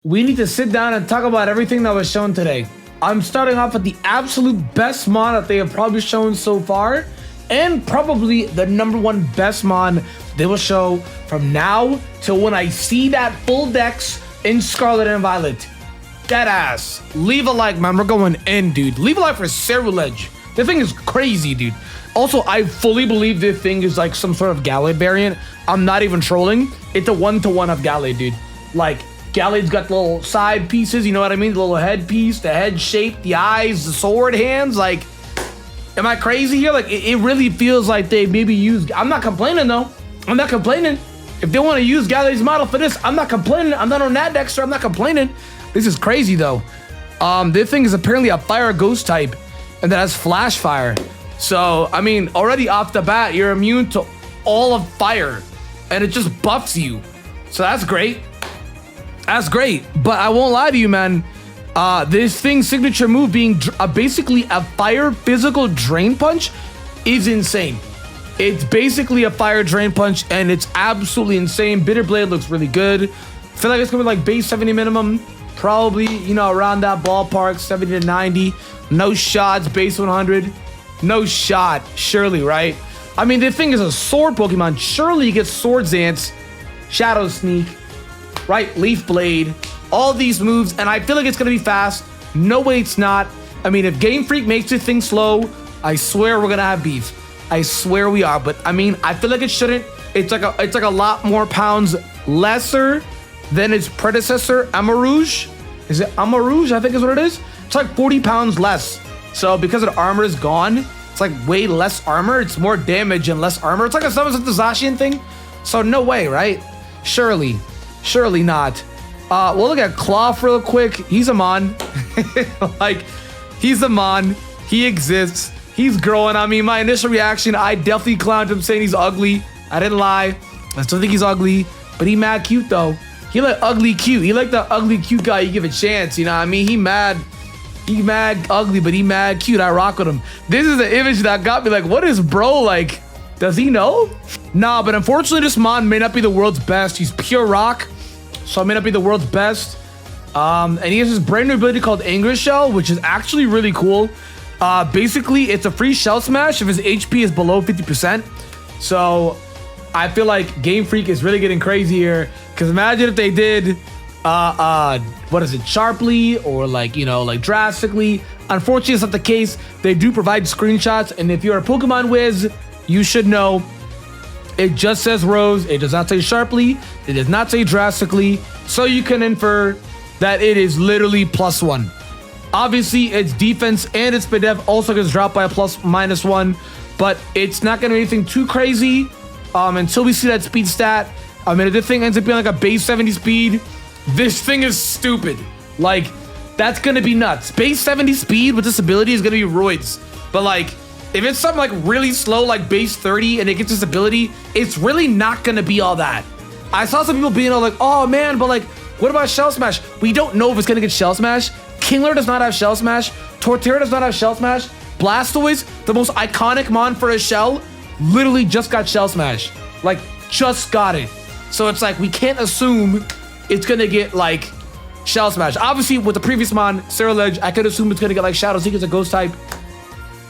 we need to sit down and talk about everything that was shown today. I'm starting off with the absolute best mon that they have probably shown so far, and probably the #1 best mon they will show from now till when I see that full dex in Scarlet and Violet. Deadass. Leave a like, man. We're going in, dude. Leave a like for Ceruledge. This thing is crazy, dude. Also, I fully believe this thing is like some sort of Gallade variant. I'm not even trolling. It's a 1-to-1 of Gallade, dude. Like, Gallade's got the little side pieces, you know what I mean? The little head piece, the head shape, the eyes, the sword hands. Like, am I crazy here? Like, it really feels like they maybe used... I'm not complaining, though. I'm not complaining. If they want to use Gallade's model for this, I'm not complaining. I'm not on that deck, so I'm not complaining. This is crazy, though. This thing is apparently a fire ghost type, and that has flash fire. So, I mean, already off the bat, you're immune to all of fire, and it just buffs you. So that's great. That's great. But I won't lie to you, man. This thing's signature move being basically a fire physical drain punch is insane. It's basically a fire drain punch, and it's absolutely insane. Bitter Blade looks really good. I feel like it's gonna be like base 70 minimum. Probably, you know, around that ballpark, 70 to 90. No shots, base 100. No shot, surely, right? I mean, this thing is a sword Pokemon. Surely you get Sword Dance, Shadow Sneak, right? Leaf Blade, all these moves, and I feel like it's gonna be fast. No way it's not. I mean, if Game Freak makes this thing slow, I swear we're gonna have beef. I swear we are. But I mean, I feel like it shouldn't. It's like a lot more pounds lesser than its predecessor, Armarouge. Is it Armarouge? I think is what it is. It's like 40 pounds less. So because the armor is gone, it's like way less armor. It's more damage and less armor. It's like a Summons of the Zacian thing. So no way, right? Surely not. We'll look at Klawf real quick. He's a mon. Like, he's a mon. He exists. He's growing on me. My initial reaction, I definitely clowned him saying he's ugly. I didn't lie. I still think he's ugly, but he mad cute though. He like ugly cute. He like the ugly cute guy you give a chance, you know what I mean? He mad ugly, but he mad cute. I rock with him. This is the image that got me like, what is bro like? Does he know? Nah, but unfortunately this mon may not be the world's best. He's pure rock, so it may not be the world's best. And he has this brand new ability called Anger Shell, which is actually really cool. Basically, it's a free shell smash if his HP is below 50%. So I feel like Game Freak is really getting crazy here. Because imagine if they did, what is it, sharply or like, you know, like drastically. Unfortunately, it's not the case. They do provide screenshots. And if you're a Pokemon whiz, you should know it just says Rose. It does not say sharply. It does not say drastically. So you can infer that it is literally +1. Obviously, its defense and its SPDF also gets dropped by a ±1, but it's not going to be anything too crazy until we see that speed stat. I mean, if this thing ends up being like a base 70 speed, this thing is stupid. Like, that's going to be nuts. Base 70 speed with this ability is going to be roids. But like, if it's something like really slow, like base 30, and it gets this ability, it's really not going to be all that. I saw some people being all like, oh man, but like, what about Shell Smash? We don't know if it's going to get Shell Smash. Kingler does not have Shell Smash. Torterra does not have Shell Smash. Blastoise, the most iconic mon for a shell, literally just got Shell Smash. Like, just got it. So it's like, we can't assume it's gonna get like Shell Smash. Obviously, with the previous mon, Ceruledge, I could assume it's gonna get like Shadow Sneak as a ghost type.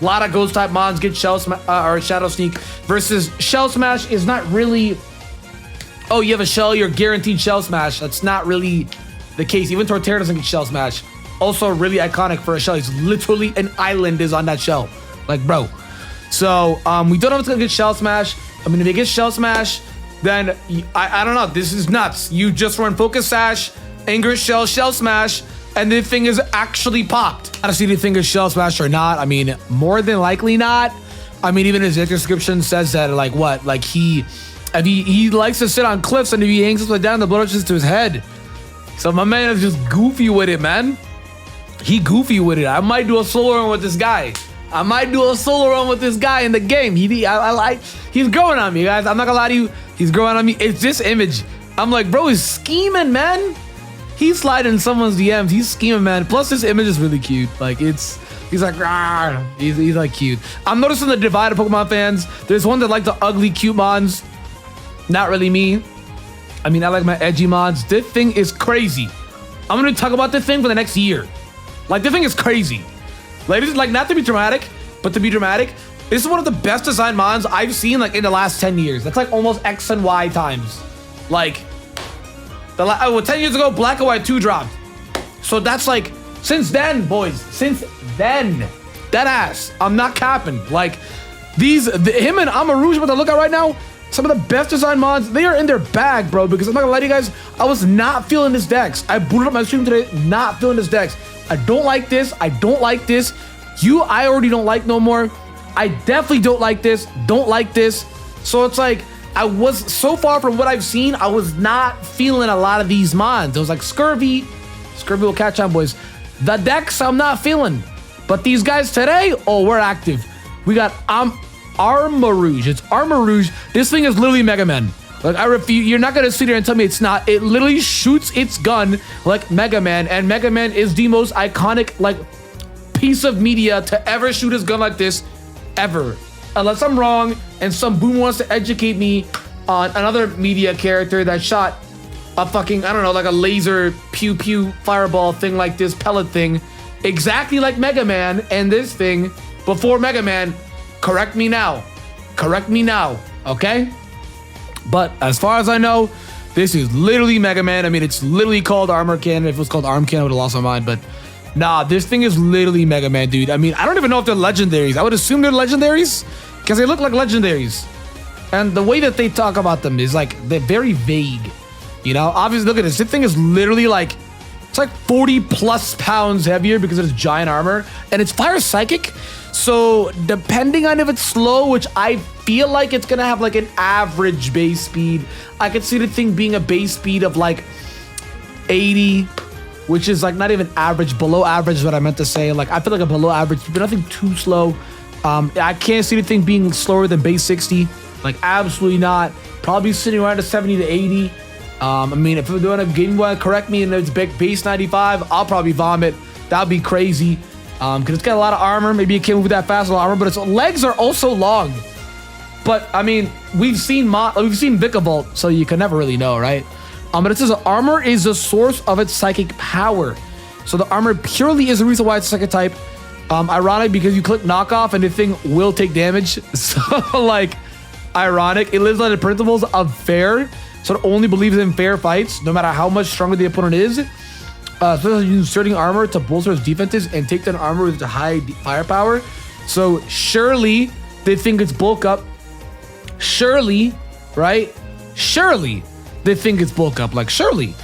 A lot of ghost type mons get Shell Smash or Shadow Sneak versus Shell Smash is not really, oh, you have a shell, you're guaranteed Shell Smash. That's not really the case. Even Torterra doesn't get Shell Smash. Also really iconic for a shell. He's literally an island is on that shell. Like, bro. So, we don't know if it's gonna get Shell Smash. I mean, if it gets Shell Smash, then I don't know. This is nuts. You just run Focus Sash, Anger Shell, Shell Smash, and the thing is actually popped. Honestly, the thing is Shell Smash or not? I mean, more than likely not. I mean, even his description says that, like, what? Like, he likes to sit on cliffs, and if he hangs upside down, the blow rushes to his head. So my man is just goofy with it, man. He goofy with it. I might do a solo run with this guy. I might do a solo run with this guy in the game. He's growing on me, guys. I'm not gonna lie to you. He's growing on me. It's this image. I'm like, bro, he's scheming, man. He's sliding someone's DMs. He's scheming, man. Plus, this image is really cute. Like, he's like, rawr. He's like cute. I'm noticing the divide of Pokemon fans. There's one that like the ugly, cute mons. Not really me. I mean, I like my edgy mons. This thing is crazy. I'm gonna talk about this thing for the next year. Like, this thing is crazy. Like, this is, like, not to be dramatic, but to be dramatic, this is one of the best design mons I've seen, like, in the last 10 years. That's like almost X and Y times. Like, 10 years ago, Black and White 2 dropped. So that's like, since then, boys, since then, that ass, I'm not capping. Like, him and Armarouge, what I look at right now, some of the best design mods, they are in their bag, bro, because I'm not gonna lie to you guys, I was not feeling this dex. I booted up my stream today, not feeling this dex. I don't like this. I don't like this. I already don't like no more. I definitely don't like this. Don't like this. So it's like, I was so far from what I've seen, I was not feeling a lot of these mods. It was like Scurvy. Scurvy will catch on, boys. The decks, I'm not feeling. But these guys today, oh, we're active. We got Armarouge. It's Armarouge. This thing is literally Mega Man. Like, I refuse. You're not gonna sit there and tell me it's not. It literally shoots its gun like Mega Man, and Mega Man is the most iconic, like, piece of media to ever shoot his gun like this, ever. Unless I'm wrong, and some boom wants to educate me on another media character that shot a fucking, I don't know, like a laser pew pew fireball thing like this, pellet thing, exactly like Mega Man, and this thing before Mega Man. Correct me now. Correct me now, okay? But as far as I know, this is literally Mega Man. I mean, it's literally called Armor Cannon. If it was called Arm Cannon, I would have lost my mind. But nah, this thing is literally Mega Man, dude. I mean, I don't even know if they're legendaries. I would assume they're legendaries because they look like legendaries. And the way that they talk about them is like, they're very vague. You know, obviously, look at this. This thing is literally like, it's like 40 plus pounds heavier because of its giant armor. And it's fire psychic. So depending on if it's slow, which I feel like it's gonna have like an average base speed, I could see the thing being a base speed of like 80, which is like not even average, below average is what I meant to say. Like, I feel like a below average, but nothing too slow. I can't see the thing being slower than base 60. Like, absolutely not. Probably sitting around a 70 to 80. I mean, if we're doing a Game Boy, correct me, and it's base 95, I'll probably vomit. That'd be crazy. Because it's got a lot of armor. Maybe it can't move that fast with armor, but its legs are also long. But I mean, we've seen Vikavolt, so you can never really know, right? But it says armor is the source of its psychic power. So the armor purely is the reason why it's psychic type. Ironic because you click knockoff and the thing will take damage. So like, ironic. It lives on the principles of fair. So it only believes in fair fights, no matter how much stronger the opponent is. So inserting armor to bolster its defenses and take down armor with high firepower. So surely they think it's bulk up. Surely, right? Surely they think it's bulk up. Like, surely.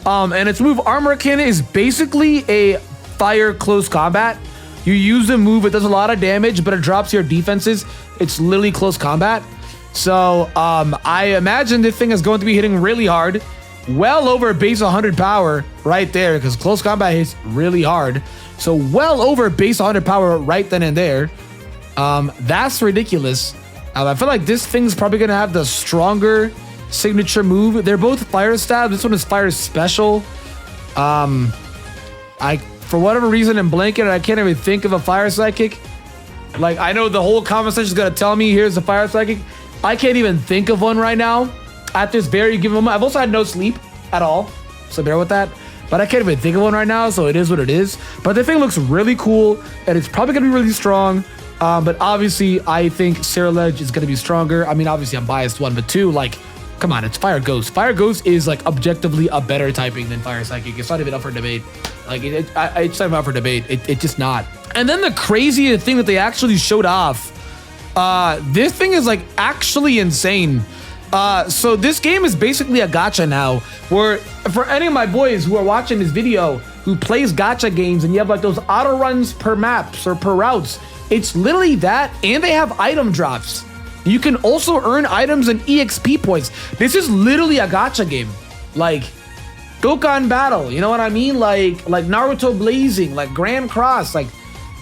And its move Armor Cannon is basically a fire close combat. You use the move, it does a lot of damage, but it drops your defenses. It's literally close combat. So I imagine this thing is going to be hitting really hard. Well over base 100 power right there, because close combat hits really hard. So well over base 100 power right then and there. That's ridiculous. I feel like this thing's probably going to have the stronger signature move. They're both fire stab. This one is fire special. For whatever reason, I'm blanking and I can't even think of a fire psychic. Like, I know the whole conversation is going to tell me here's a fire psychic. I can't even think of one right now. At this very given moment, I've also had no sleep at all, so bear with that. But I can't even think of one right now, so it is what it is. But the thing looks really cool, and it's probably gonna be really strong. But obviously, I think Ceruledge is gonna be stronger. I mean, obviously, I'm biased one, but two, like, come on, it's Fire Ghost. Fire Ghost is like objectively a better typing than Fire Psychic. It's not even up for debate. Like, it's not even up for debate. It's just not. And then the crazy thing that they actually showed off. This thing is like actually insane. So this game is basically a gacha now, where for any of my boys who are watching this video who plays gacha games and you have like those auto runs per maps or per routes, it's literally that, and they have item drops. You can also earn items and EXP points. This is literally a gacha game, like Dokkan Battle, you know what I mean? Like Naruto Blazing, like Grand Cross, like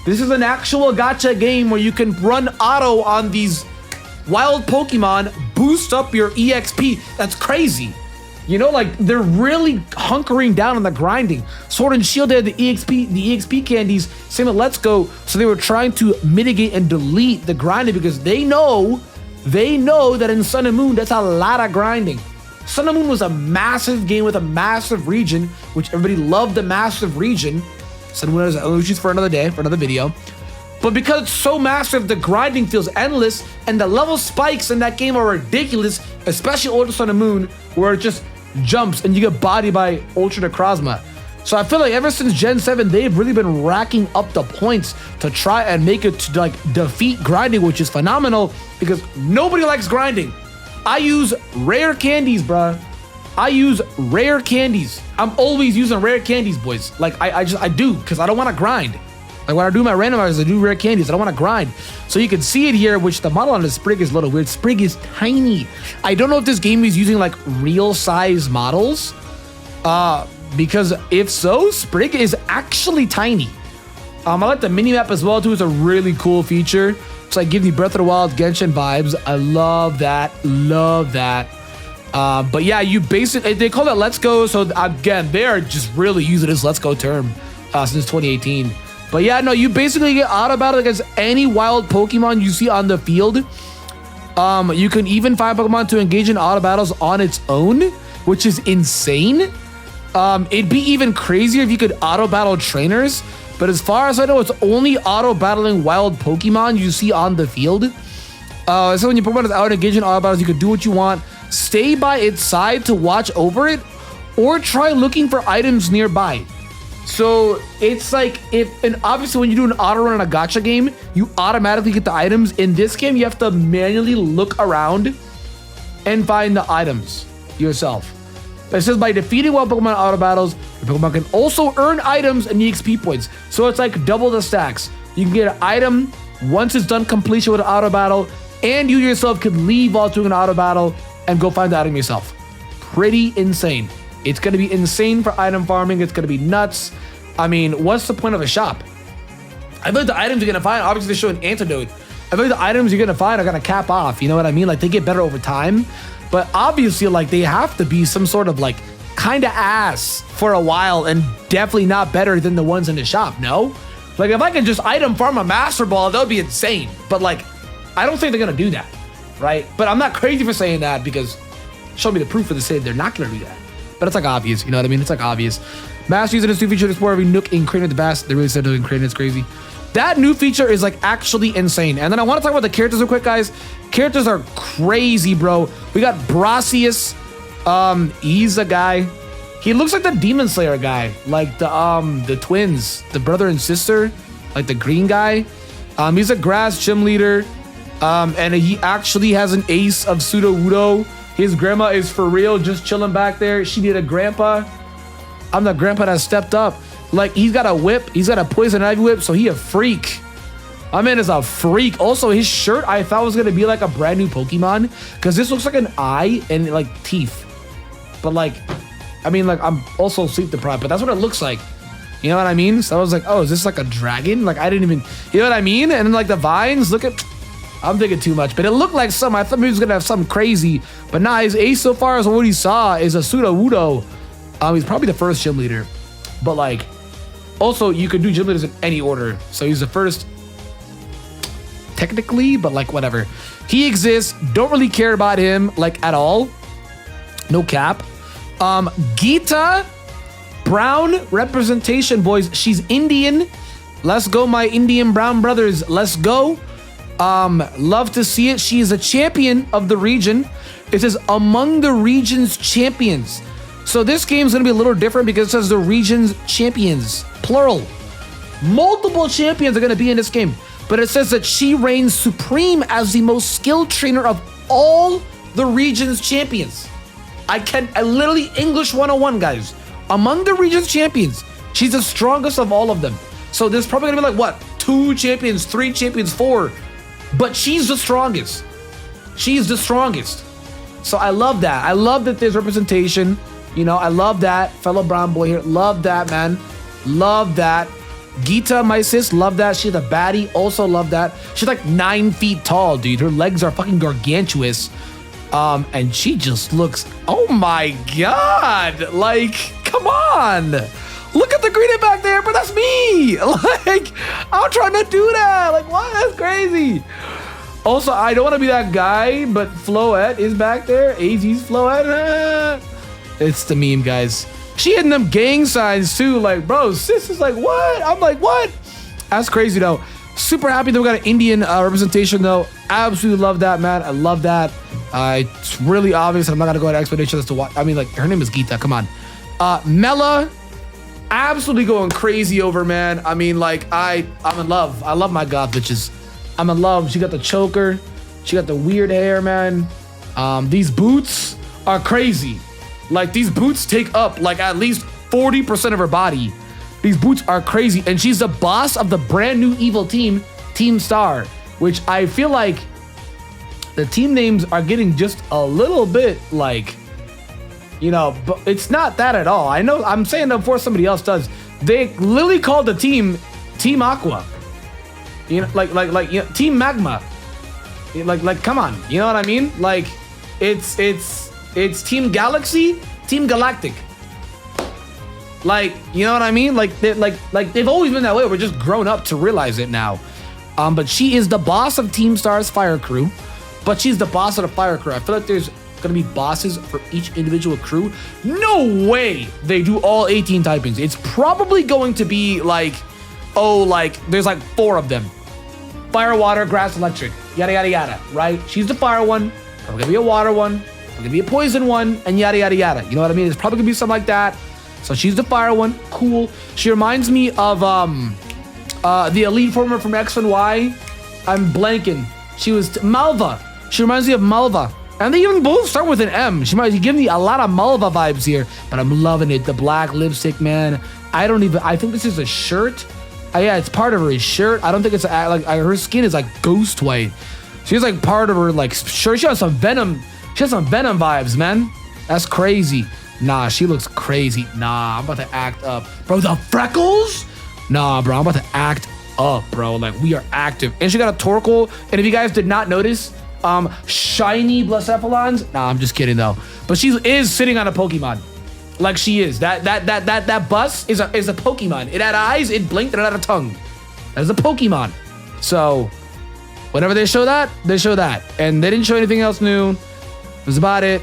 this is an actual gacha game where you can run auto on these wild Pokemon, boost up your EXP. That's crazy. You know, like they're really hunkering down on the grinding. Sword and Shield had the EXP candies, same with Let's Go. So they were trying to mitigate and delete the grinding because they know that in Sun and Moon, that's a lot of grinding. Sun and Moon was a massive game with a massive region, which everybody loved the massive region. Sun and Moon has illusions for another day, for another video. But because it's so massive, the grinding feels endless, and the level spikes in that game are ridiculous, especially Ultra Sun and Moon, where it just jumps and you get bodied by Ultra Necrozma. So I feel like ever since Gen 7, they've really been racking up the points to try and make it to like defeat grinding, which is phenomenal because nobody likes grinding. I use rare candies, bruh. I use rare candies. I'm always using rare candies, boys. Like I do, because I don't want to grind. Like when I do my randomizers, I do rare candies. I don't want to grind. So you can see it here, which the model on the Sprig is a little weird. Sprig is tiny. I don't know if this game is using like real size models. Because if so, Sprig is actually tiny. I like the mini map as well too. It's a really cool feature. It's like giving you Breath of the Wild Genshin vibes. I love that. Love that. But yeah, you basically, they call it Let's Go. So again, they are just really using this Let's Go term since 2018. But yeah, no, you basically get auto battle against any wild Pokemon you see on the field. You can even find Pokemon to engage in auto battles on its own, which is insane. It'd be even crazier if you could auto battle trainers, but as far as I know, it's only auto battling wild Pokemon you see on the field. So when your Pokemon is out engaging in auto battles, you can do what you want, stay by its side to watch over it, or try looking for items nearby. So it's like and obviously when you do an auto run in a gacha game, you automatically get the items. In this game, you have to manually look around and find the items yourself. It says by defeating wild Pokemon auto battles, your Pokemon can also earn items and EXP points. So it's like double the stacks. You can get an item once it's done completion with an auto battle, and you yourself can leave while doing an auto battle and go find the item yourself. Pretty insane. It's going to be insane for item farming. It's going to be nuts. I mean, what's the point of a shop? I feel like the items you're going to find, obviously they show an antidote. I feel like the items you're going to find are going to cap off. You know what I mean? Like they get better over time. But obviously, like they have to be some sort of like kind of ass for a while and definitely not better than the ones in the shop, no? Like if I could just item farm a Master Ball, that would be insane. But like, I don't think they're going to do that, right? But I'm not crazy for saying that because show me the proof for the say they're not going to do that. But it's like obvious, you know what I mean? It's like obvious. Master using this new feature to explore every nook and cranny of the Bass. They really said nook and cranny, it's crazy. That new feature is like actually insane. And then I want to talk about the characters real quick, guys. Characters are crazy, bro. We got Brassius. He's a guy. He looks like the Demon Slayer guy, like the twins, the brother and sister, like the green guy. He's a grass gym leader. And he actually has an ace of Sudowoodo. His grandma is for real, just chilling back there. She needed a grandpa. I'm the grandpa that stepped up. Like, he's got a whip. He's got a poison ivy whip, so he a freak. My man is a freak. Also, his shirt, I thought was going to be like a brand new Pokemon, because this looks like an eye and, like, teeth. But, like, I mean, like, I'm also sleep deprived, but that's what it looks like. You know what I mean? So I was like, oh, is this like a dragon? Like, I didn't even, you know what I mean? And then, like, the vines, look at... I'm thinking too much, but it looked like I thought he was gonna have something crazy, but nah, his ace so far as what he saw is a Sudowoodo. He's probably the first gym leader, but like, also you could do gym leaders in any order, so he's the first technically, but like whatever. He exists, don't really care about him like at all, no cap. Geeta, brown representation, boys. She's Indian. Let's go, my Indian brown brothers, let's go. Love to see it. She is a champion of the region. It says among the region's champions. So this game is going to be a little different because it says the region's champions, plural. Multiple champions are going to be in this game, but it says that she reigns supreme as the most skilled trainer of all the region's champions. I literally English 101, guys. Among the region's champions, she's the strongest of all of them. So there's probably going to be like, what, 2 champions, 3 champions, 4. But she's the strongest. She's the strongest. So I love that. I love that there's representation. You know, I love that. Fellow brown boy here. Love that, man. Love that. Geeta, my sis, love that. She's a baddie. Also love that. She's like 9 feet tall, dude. Her legs are fucking gargantuous. And she just looks, oh my God. Like, come on. Look at the greeting back there, but that's me. Like, I'm trying to do that. Like, what? That's crazy. Also, I don't want to be that guy, but Floette is back there. AZ's Floette. It's the meme, guys. She hitting them gang signs too. Like, bro, sis is like, what? I'm like, what? That's crazy though. Super happy that we got an Indian representation though. Absolutely love that, man. I love that. It's really obvious. I'm not gonna go into explanation as to what. I mean, like, her name is Geeta. Come on. Mela, absolutely going crazy over, man. I mean, like, I'm in love. I love my goth bitches. I'm in love. She got the choker. She got the weird hair, man. These boots are crazy. Like, these boots take up like at least 40% of her body. These boots are crazy. And she's the boss of the brand new evil team, Team Star, which I feel like the team names are getting just a little bit like, you know, but it's not that at all. I know I'm saying that before somebody else does. They literally called the team Team Aqua. You know, like you know, Team Magma. Like come on, you know what I mean? Like it's Team Galaxy, Team Galactic. Like, you know what I mean? Like they've always been that way. We're just grown up to realize it now. But she is the boss of Team Star's fire crew. But she's the boss of the fire crew. I feel like there's gonna be bosses for each individual crew. No way they do all 18 typings. It's probably going to be like, oh, like there's like 4 of them. Fire, water, grass, electric, yada, yada, yada, right? She's the fire one. Probably gonna be a water one. Probably gonna be a poison one, and yada, yada, yada. You know what I mean? It's probably gonna be something like that. So she's the fire one. Cool. She reminds me of the elite former from X and Y. I'm blanking. She was Malva. She reminds me of Malva. And they even both start with an M. She might give me a lot of Malva vibes here, but I'm loving it. The black lipstick, man. I think this is a shirt. Yeah, it's part of her shirt. I don't think it's like her skin is like ghost white. She's like part of her like shirt. She has some venom. She has some venom vibes, man. That's crazy. Nah, she looks crazy. Nah, I'm about to act up, bro. The freckles? Nah, bro. I'm about to act up, bro. Like, we are active. And she got a Torkoal. And if you guys did not notice, shiny Blacephalons. Nah, I'm just kidding though. But she is sitting on a Pokemon. Like she is. That bus is a Pokemon. It had eyes, it blinked, and it had a tongue. That is a Pokemon. So whenever they show that, they show that. And they didn't show anything else new. That's about it.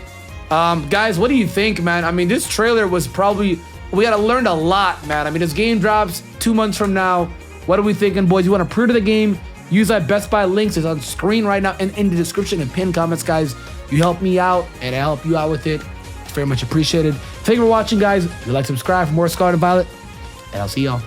Guys, what do you think, man? I mean, this trailer was probably, we gotta learn a lot, man. I mean, this game drops 2 months from now. What are we thinking, boys? You want to pre-order the game? Use that Best Buy links. It's on screen right now and in the description and pinned comments, guys. You help me out, and I help you out with it. It's very much appreciated. Thank you for watching, guys. If you like, subscribe for more Scarlet and Violet, and I'll see y'all.